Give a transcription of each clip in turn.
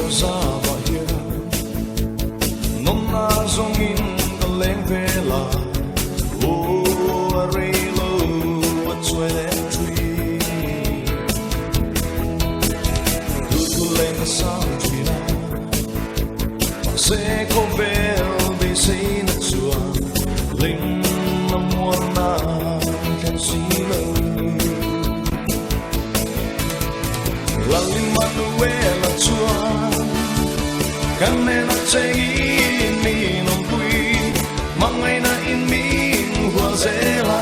za ba hiền non na zong in ka leng ve la o re lo wa chue le tree du tu leng ka sang chi na se ko vel be se na chua ling na mo na kan si lo la ling manuela chua kan ne na che in mi non qui ma ngày na in mi hoa zela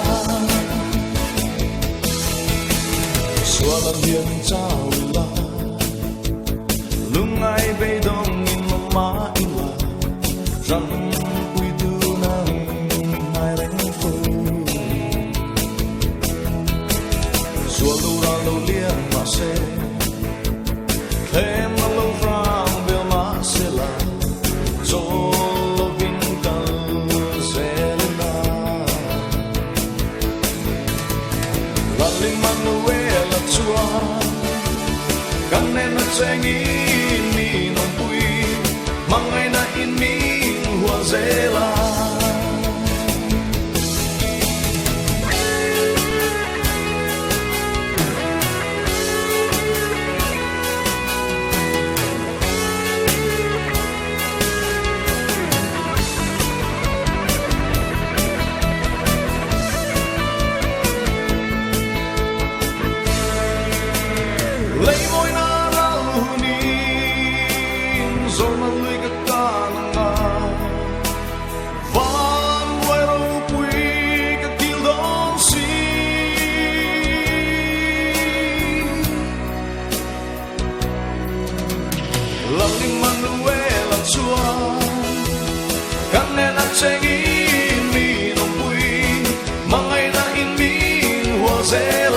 xua la hiền trao la lung ai bay đông in ma in la rằng quy tu nang ai đánh phù xua lu ra lu liang ma se thêm nó lâu rang bel ma se la solo vincal zelena la ling manuela chua kan ne na cheng in mi non pui mangai na in mi hoa zela lấy môi na rau nín rồi mà lưỡi cái ca nga van quay rau quý cái tiêu đón xí làm linh Manuela chua kan ne na cheng in mi non pui mangai na in mi hoa zela